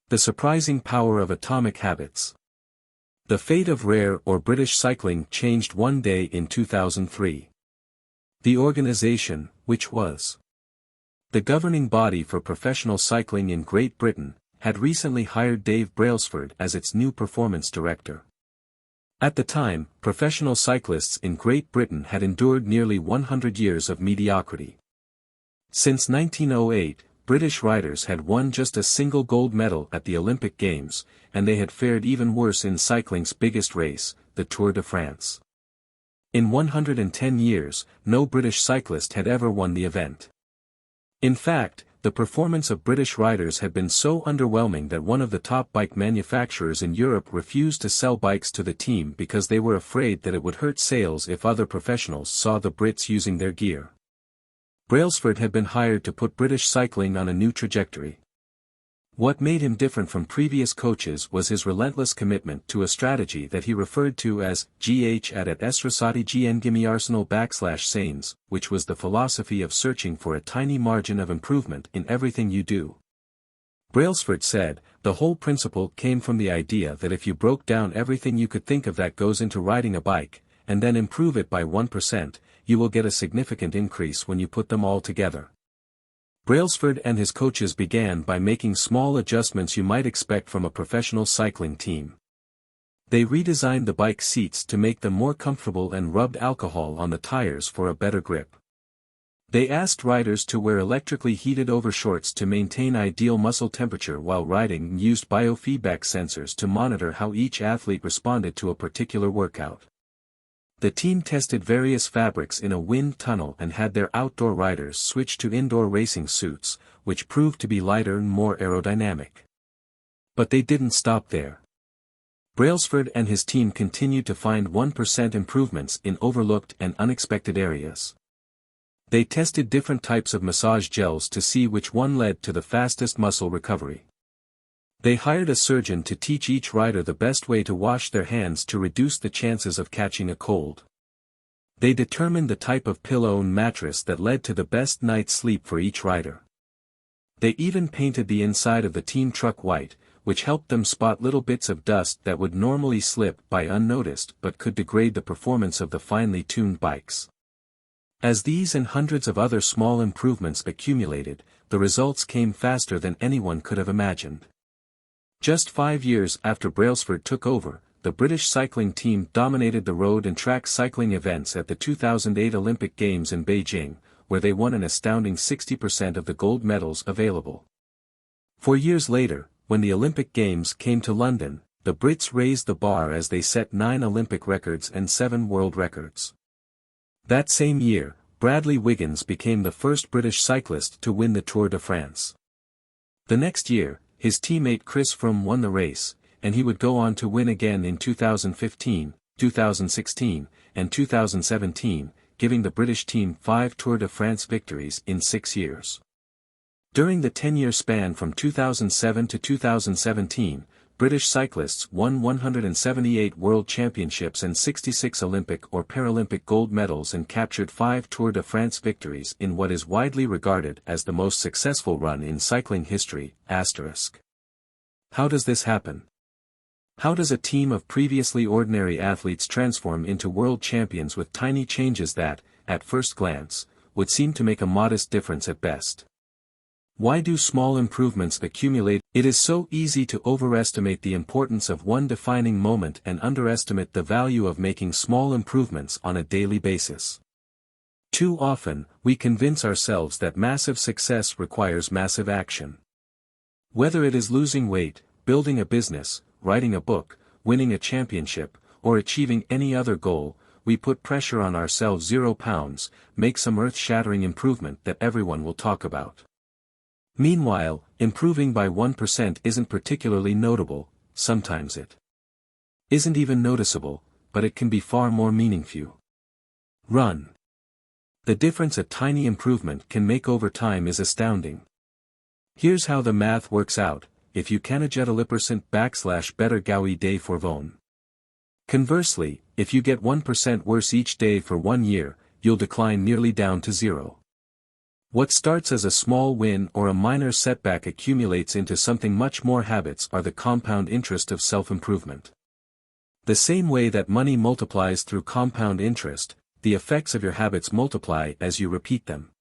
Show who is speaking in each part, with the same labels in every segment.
Speaker 1: The surprising power of atomic habits. The fate of rare or British cycling changed one day in 2003. The organization, which was the governing body for professional cycling in Great Britain, had recently hired Dave Brailsford as its new performance director. At the time, professional cyclists in Great Britain had endured nearly 100 years of mediocrity. Since 1908, British riders had won just a single gold medal at the Olympic Games, and they had fared even worse in cycling's biggest race, the Tour de France. In 110 years, no British cyclist had ever won the event. In fact, the performance of British riders had been so underwhelming that one of the top bike manufacturers in Europe refused to sell bikes to the team because they were afraid that it would hurt sales if other professionals saw the Brits using their gear. Brailsford had been hired to put British cycling on a new trajectory. What made him different from previous coaches was his relentless commitment to a strategy that he referred to as esrasati gn Arsenal / which was the philosophy of searching for a tiny margin of improvement in everything you do. Brailsford said, the whole principle came from the idea that if you broke down everything you could think of that goes into riding a bike, and then improve it by 1%, you will get a significant increase when you put them all together. Brailsford and his coaches began by making small adjustments you might expect from a professional cycling team. They redesigned the bike seats to make them more comfortable and rubbed alcohol on the tires for a better grip. They asked riders to wear electrically heated overshorts to maintain ideal muscle temperature while riding and used biofeedback sensors to monitor how each athlete responded to a particular workout. The team tested various fabrics in a wind tunnel and had their outdoor riders switch to indoor racing suits, which proved to be lighter and more aerodynamic. But they didn't stop there. Brailsford and his team continued to find 1% improvements in overlooked and unexpected areas. They tested different types of massage gels to see which one led to the fastest muscle recovery. They hired a surgeon to teach each rider the best way to wash their hands to reduce the chances of catching a cold. They determined the type of pillow and mattress that led to the best night's sleep for each rider. They even painted the inside of the team truck white, which helped them spot little bits of dust that would normally slip by unnoticed but could degrade the performance of the finely tuned bikes. As these and hundreds of other small improvements accumulated, the results came faster than anyone could have imagined. Just 5 years after Brailsford took over, the British cycling team dominated the road and track cycling events at the 2008 Olympic Games in Beijing, where they won an astounding 60% of the gold medals available. 4 years later, when the Olympic Games came to London, the Brits raised the bar as they set 9 Olympic records and 7 world records. That same year, Bradley Wiggins became the first British cyclist to win the Tour de France. The next year, his teammate Chris Froome won the race, and he would go on to win again in 2015, 2016, and 2017, giving the British team 5 Tour de France victories in 6 years. During the 10-year span from 2007 to 2017, British cyclists won 178 World Championships and 66 Olympic or Paralympic gold medals and captured 5 Tour de France victories in what is widely regarded as the most successful run in cycling history. How does this happen? How does a team of previously ordinary athletes transform into world champions with tiny changes that, at first glance, would seem to make a modest difference at best? Why do small improvements accumulate? It is so easy to overestimate the importance of one defining moment and underestimate the value of making small improvements on a daily basis. Too often, we convince ourselves that massive success requires massive action. Whether it is losing weight, building a business, writing a book, winning a championship, or achieving any other goal, we put pressure on ourselves. 0 pounds, make some earth-shattering improvement that everyone will talk about. Meanwhile, improving by 1% isn't particularly notable, sometimes it isn't even noticeable, but it can be far more meaningful. Run. The difference a tiny improvement can make over time is astounding. Here's how the math works out: if you canajet 1% / better gawi day for von. Conversely, if you get 1% worse each day for 1 year, you'll decline nearly down to 0. What starts as a small win or a minor setback accumulates into something much more. Habits are the compound interest of self-improvement. The same way that money multiplies through compound interest, the effects of your habits multiply as you repeat them.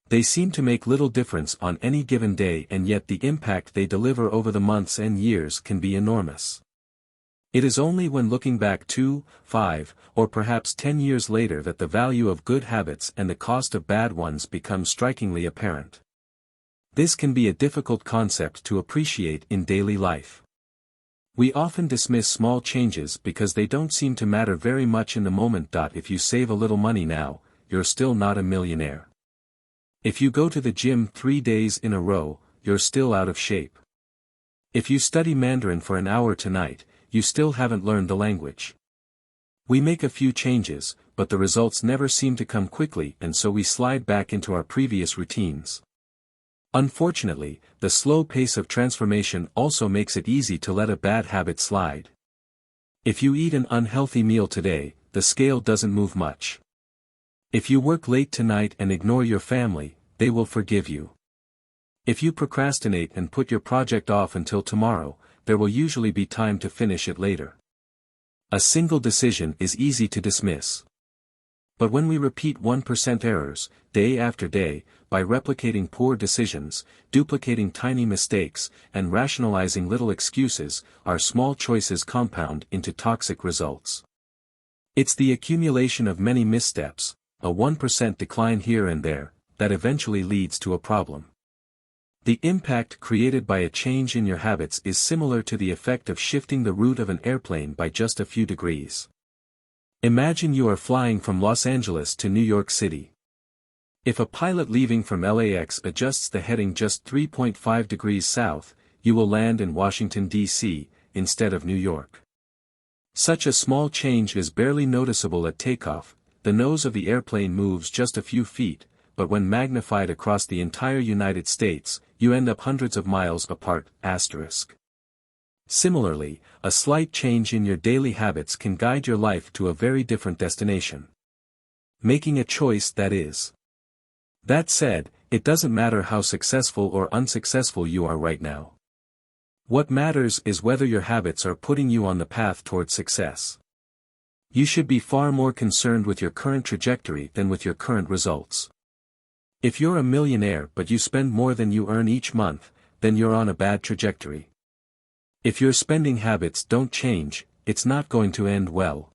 Speaker 1: They seem to make little difference on any given day, and yet the impact they deliver over the months and years can be enormous. It is only when looking back 2, 5, or perhaps 10 years later that the value of good habits and the cost of bad ones become strikingly apparent. This can be a difficult concept to appreciate in daily life. We often dismiss small changes because they don't seem to matter very much in the moment. If you save a little money now, you're still not a millionaire. If you go to the gym 3 days in a row, you're still out of shape. If you study Mandarin for an hour tonight, you still haven't learned the language. We make a few changes, but the results never seem to come quickly, and so we slide back into our previous routines. Unfortunately, the slow pace of transformation also makes it easy to let a bad habit slide. If you eat an unhealthy meal today, the scale doesn't move much. If you work late tonight and ignore your family, they will forgive you. If you procrastinate and put your project off until tomorrow, there will usually be time to finish it later. A single decision is easy to dismiss. But when we repeat 1% errors, day after day, by replicating poor decisions, duplicating tiny mistakes, and rationalizing little excuses, our small choices compound into toxic results. It's the accumulation of many missteps, a 1% decline here and there, that eventually leads to a problem. The impact created by a change in your habits is similar to the effect of shifting the route of an airplane by just a few degrees. Imagine you are flying from Los Angeles to New York City. If a pilot leaving from LAX adjusts the heading just 3.5 degrees south, you will land in Washington, D.C., instead of New York. Such a small change is barely noticeable at takeoff, the nose of the airplane moves just a few feet, but when magnified across the entire United States, you end up hundreds of miles apart. Similarly, a slight change in your daily habits can guide your life to a very different destination. Making a choice, that is. That said, it doesn't matter how successful or unsuccessful you are right now. What matters is whether your habits are putting you on the path toward success. You should be far more concerned with your current trajectory than with your current results. If you're a millionaire but you spend more than you earn each month, then you're on a bad trajectory. If your spending habits don't change, it's not going to end well.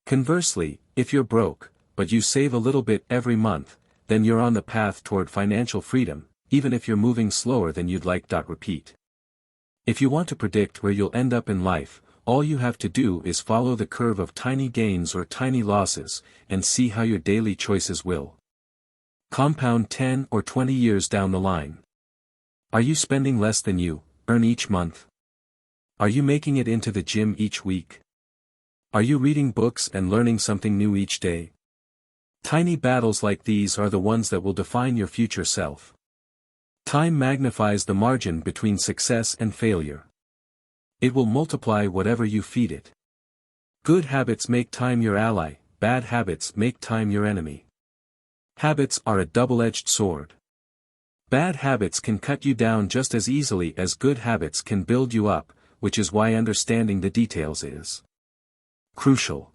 Speaker 1: Conversely, if you're broke, but you save a little bit every month, then you're on the path toward financial freedom, even if you're moving slower than you'd like. Repeat. If you want to predict where you'll end up in life, all you have to do is follow the curve of tiny gains or tiny losses, and see how your daily choices will compound 10 or 20 years down the line. Are you spending less than you earn each month? Are you making it into the gym each week? Are you reading books and learning something new each day? Tiny battles like these are the ones that will define your future self. Time magnifies the margin between success and failure. It will multiply whatever you feed it. Good habits make time your ally, bad habits make time your enemy. Habits are a double-edged sword. Bad habits can cut you down just as easily as good habits can build you up, which is why understanding the details is crucial.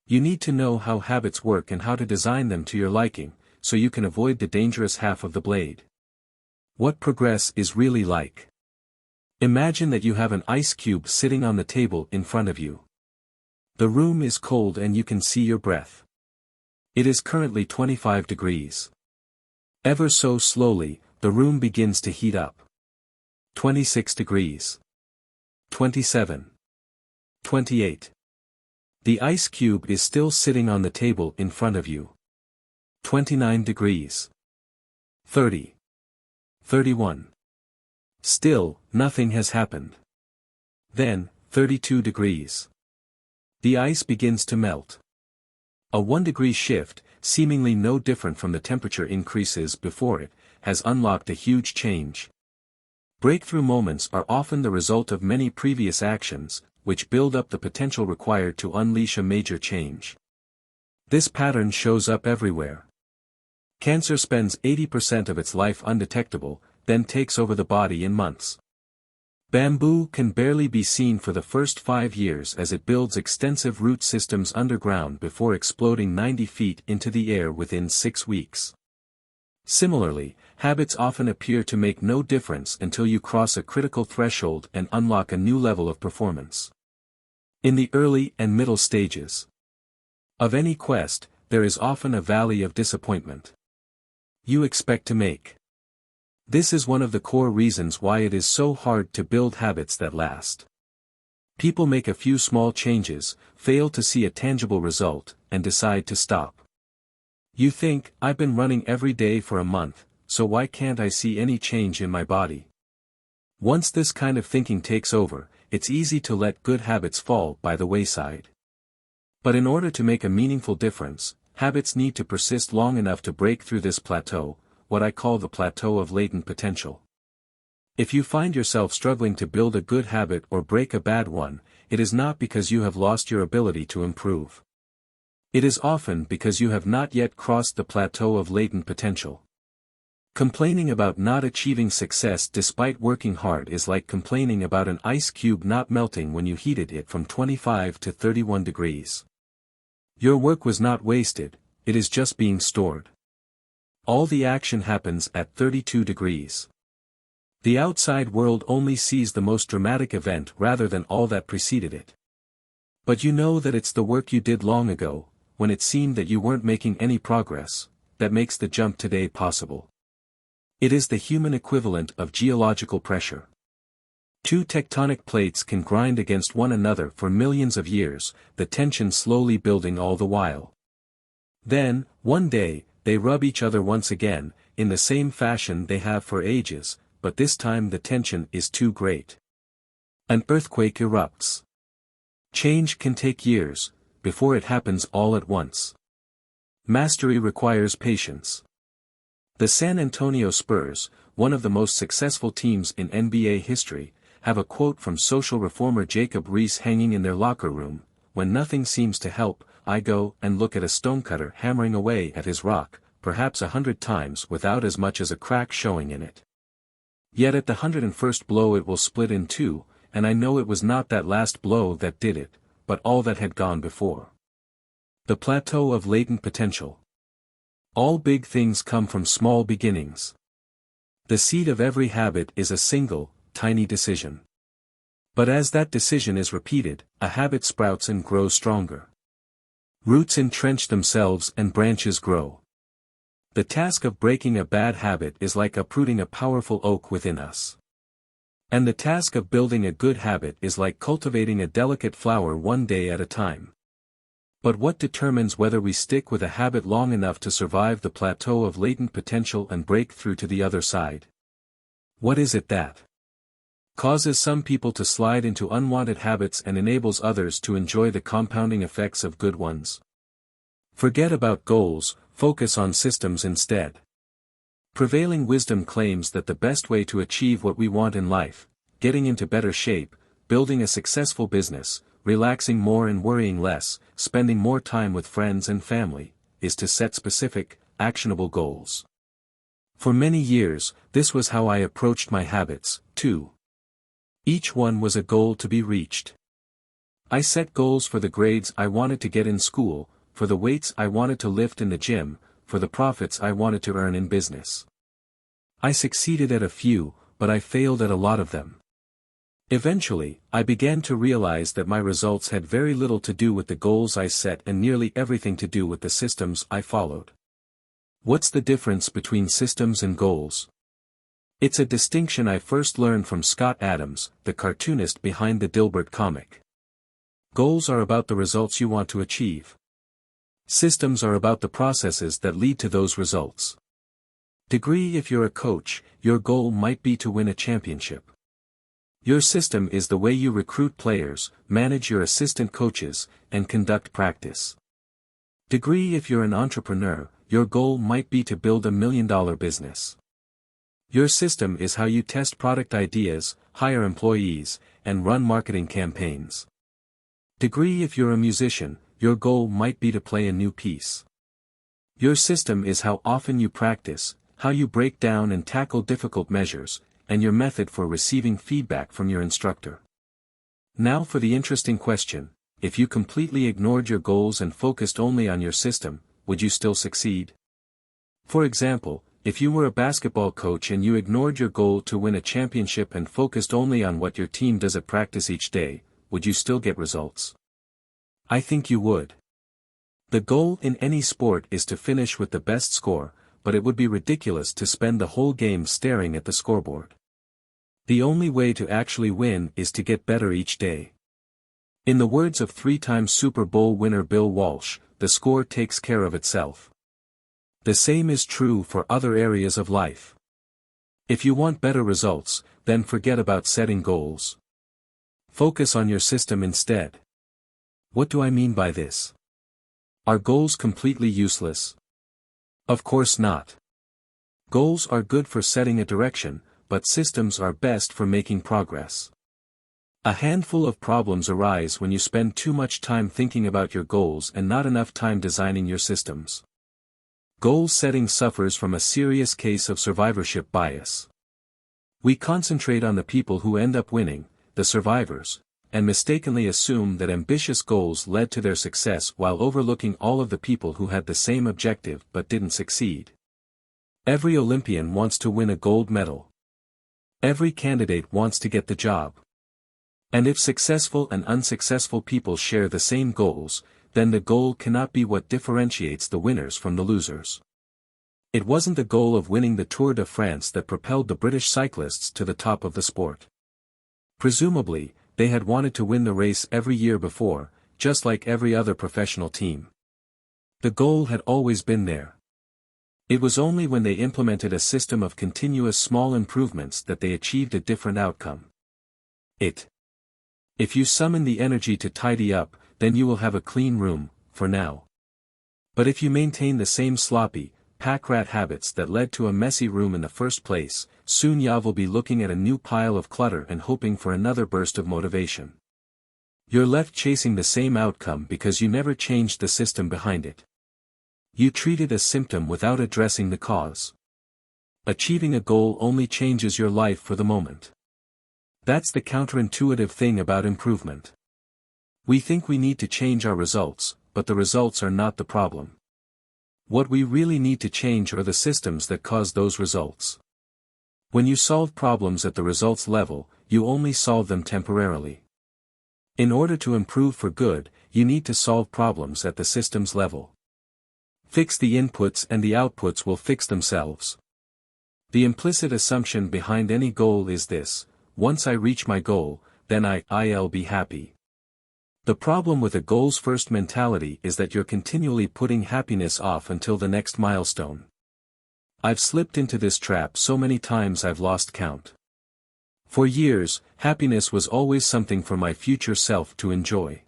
Speaker 1: You need to know how habits work and how to design them to your liking, so you can avoid the dangerous half of the blade. What progress is really like. Imagine that you have an ice cube sitting on the table in front of you. The room is cold and you can see your breath. It is currently 25 degrees. Ever so slowly, the room begins to heat up. 26 degrees. 27. 28. The ice cube is still sitting on the table in front of you. 29 degrees. 30. 31. Still, nothing has happened. Then, 32 degrees. The ice begins to melt. A 1-degree shift, seemingly no different from the temperature increases before it, has unlocked a huge change. Breakthrough moments are often the result of many previous actions, which build up the potential required to unleash a major change. This pattern shows up everywhere. Cancer spends 80% of its life undetectable, then takes over the body in months. Bamboo can barely be seen for the first 5 years as it builds extensive root systems underground before exploding 90 feet into the air within 6 weeks. Similarly, habits often appear to make no difference until you cross a critical threshold and unlock a new level of performance. In the early and middle stages of any quest, there is often a valley of disappointment. You expect to make. This is one of the core reasons why it is so hard to build habits that last. People make a few small changes, fail to see a tangible result, and decide to stop. You think, I've been running every day for a month, so why can't I see any change in my body? Once this kind of thinking takes over, it's easy to let good habits fall by the wayside. But in order to make a meaningful difference, habits need to persist long enough to break through this plateau, what I call the plateau of latent potential. If you find yourself struggling to build a good habit or break a bad one, it is not because you have lost your ability to improve. It is often because you have not yet crossed the plateau of latent potential. Complaining about not achieving success despite working hard is like complaining about an ice cube not melting when you heated it from 25 to 31 degrees. Your work was not wasted, it is just being stored. All the action happens at 32 degrees. The outside world only sees the most dramatic event rather than all that preceded it. But you know that it's the work you did long ago, when it seemed that you weren't making any progress, that makes the jump today possible. It is the human equivalent of geological pressure. Two tectonic plates can grind against one another for millions of years, the tension slowly building all the while. Then, one day, they rub each other once again, in the same fashion they have for ages, but this time the tension is too great. An earthquake erupts. Change can take years, before it happens all at once. Mastery requires patience. The San Antonio Spurs, one of the most successful teams in NBA history, have a quote from social reformer Jacob Riis hanging in their locker room: "When nothing seems to help, I go and look at a stonecutter hammering away at his rock, perhaps 100 times without as much as a crack showing in it. Yet at the 101st blow it will split in two, and I know it was not that last blow that did it, but all that had gone before." The plateau of latent potential. All big things come from small beginnings. The seed of every habit is a single, tiny decision. But as that decision is repeated, a habit sprouts and grows stronger. Roots entrench themselves and branches grow. The task of breaking a bad habit is like uprooting a powerful oak within us. And the task of building a good habit is like cultivating a delicate flower one day at a time. But what determines whether we stick with a habit long enough to survive the plateau of latent potential and break through to the other side? What is it that causes some people to slide into unwanted habits and enables others to enjoy the compounding effects of good ones? Forget about goals, focus on systems instead. Prevailing wisdom claims that the best way to achieve what we want in life, getting into better shape, building a successful business, relaxing more and worrying less, spending more time with friends and family, is to set specific, actionable goals. For many years, this was how I approached my habits, too. Each one was a goal to be reached. I set goals for the grades I wanted to get in school, for the weights I wanted to lift in the gym, for the profits I wanted to earn in business. I succeeded at a few, but I failed at a lot of them. Eventually, I began to realize that my results had very little to do with the goals I set and nearly everything to do with the systems I followed. What's the difference between systems and goals? It's a distinction I first learned from Scott Adams, the cartoonist behind the Dilbert comic. Goals are about the results you want to achieve. Systems are about the processes that lead to those results. Degree: if you're a coach, your goal might be to win a championship. Your system is the way you recruit players, manage your assistant coaches, and conduct practice. Degree: if you're an entrepreneur, your goal might be to build $1 million business. Your system is how you test product ideas, hire employees, and run marketing campaigns. Degree: if you're a musician, your goal might be to play a new piece. Your system is how often you practice, how you break down and tackle difficult measures, and your method for receiving feedback from your instructor. Now for the interesting question: if you completely ignored your goals and focused only on your system, would you still succeed? For example, if you were a basketball coach and you ignored your goal to win a championship and focused only on what your team does at practice each day, would you still get results? I think you would. The goal in any sport is to finish with the best score, but it would be ridiculous to spend the whole game staring at the scoreboard. The only way to actually win is to get better each day. In the words of three-time Super Bowl winner Bill Walsh, the score takes care of itself. The same is true for other areas of life. If you want better results, then forget about setting goals. Focus on your system instead. What do I mean by this? Are goals completely useless? Of course not. Goals are good for setting a direction, but systems are best for making progress. A handful of problems arise when you spend too much time thinking about your goals and not enough time designing your systems. Goal setting suffers from a serious case of survivorship bias. We concentrate on the people who end up winning, the survivors, and mistakenly assume that ambitious goals led to their success while overlooking all of the people who had the same objective but didn't succeed. Every Olympian wants to win a gold medal. Every candidate wants to get the job. And if successful and unsuccessful people share the same goals, then the goal cannot be what differentiates the winners from the losers. It wasn't the goal of winning the Tour de France that propelled the British cyclists to the top of the sport. Presumably, they had wanted to win the race every year before, just like every other professional team. The goal had always been there. It was only when they implemented a system of continuous small improvements that they achieved a different outcome. If you summon the energy to tidy up, then you will have a clean room, for now. But if you maintain the same sloppy, pack-rat habits that led to a messy room in the first place, soon you will be looking at a new pile of clutter and hoping for another burst of motivation. You're left chasing the same outcome because you never changed the system behind it. You treated a symptom without addressing the cause. Achieving a goal only changes your life for the moment. That's the counterintuitive thing about improvement. We think we need to change our results, but the results are not the problem. What we really need to change are the systems that cause those results. When you solve problems at the results level, you only solve them temporarily. In order to improve for good, you need to solve problems at the systems level. Fix the inputs and the outputs will fix themselves. The implicit assumption behind any goal is this: once I reach my goal, then I'll be happy. The problem with a goals-first mentality is that you're continually putting happiness off until the next milestone. I've slipped into this trap so many times I've lost count. For years, happiness was always something for my future self to enjoy.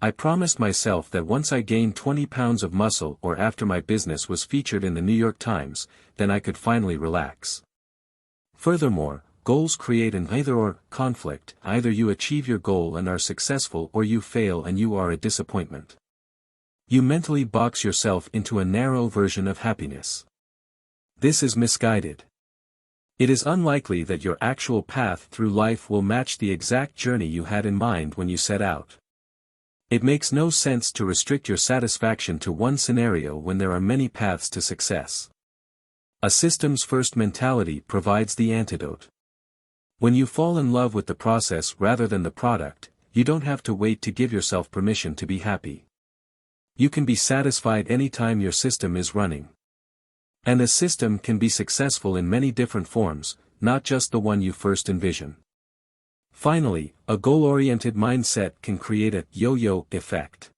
Speaker 1: I promised myself that once I gained 20 pounds of muscle or after my business was featured in the New York Times, then I could finally relax. Furthermore, goals create an either-or conflict: either you achieve your goal and are successful or you fail and you are a disappointment. You mentally box yourself into a narrow version of happiness. This is misguided. It is unlikely that your actual path through life will match the exact journey you had in mind when you set out. It makes no sense to restrict your satisfaction to one scenario when there are many paths to success. A systems-first mentality provides the antidote. When you fall in love with the process rather than the product, you don't have to wait to give yourself permission to be happy. You can be satisfied anytime your system is running. And a system can be successful in many different forms, not just the one you first envision. Finally, a goal-oriented mindset can create a yo-yo effect.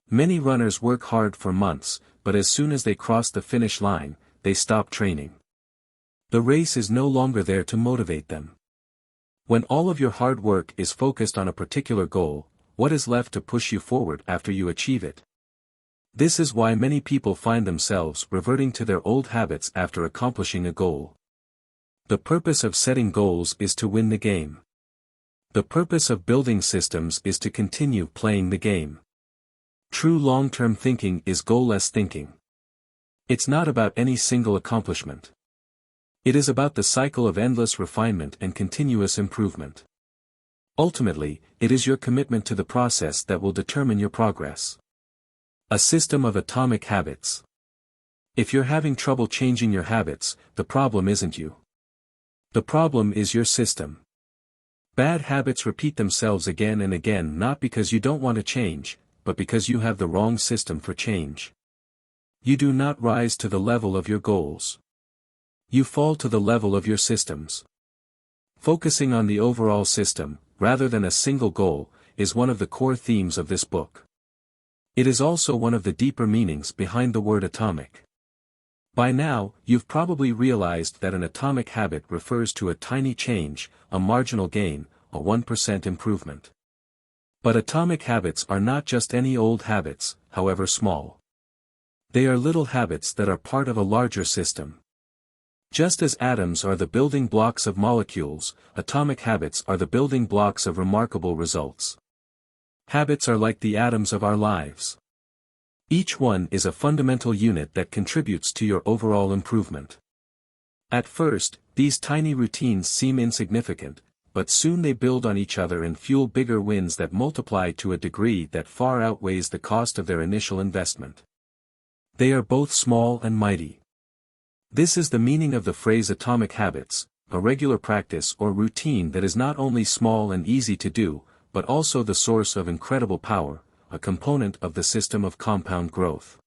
Speaker 1: Many runners work hard for months, but as soon as they cross the finish line, they stop training. The race is no longer there to motivate them. When all of your hard work is focused on a particular goal, what is left to push you forward after you achieve it? This is why many people find themselves reverting to their old habits after accomplishing a goal. The purpose of setting goals is to win the game. The purpose of building systems is to continue playing the game. True long-term thinking is goal-less thinking. It's not about any single accomplishment. It is about the cycle of endless refinement and continuous improvement. Ultimately, it is your commitment to the process that will determine your progress. A system of atomic habits. If you're having trouble changing your habits, the problem isn't you. The problem is your system. Bad habits repeat themselves again and again not because you don't want to change, but because you have the wrong system for change. You do not rise to the level of your goals. You fall to the level of your systems. Focusing on the overall system, rather than a single goal, is one of the core themes of this book. It is also one of the deeper meanings behind the word atomic. By now, you've probably realized that an atomic habit refers to a tiny change, a marginal gain, a 1% improvement. But atomic habits are not just any old habits, however small. They are little habits that are part of a larger system. Just as atoms are the building blocks of molecules, atomic habits are the building blocks of remarkable results. Habits are like the atoms of our lives. Each one is a fundamental unit that contributes to your overall improvement. At first, these tiny routines seem insignificant, but soon they build on each other and fuel bigger wins that multiply to a degree that far outweighs the cost of their initial investment. They are both small and mighty. This is the meaning of the phrase atomic habits, a regular practice or routine that is not only small and easy to do, but also the source of incredible power, a component of the system of compound growth.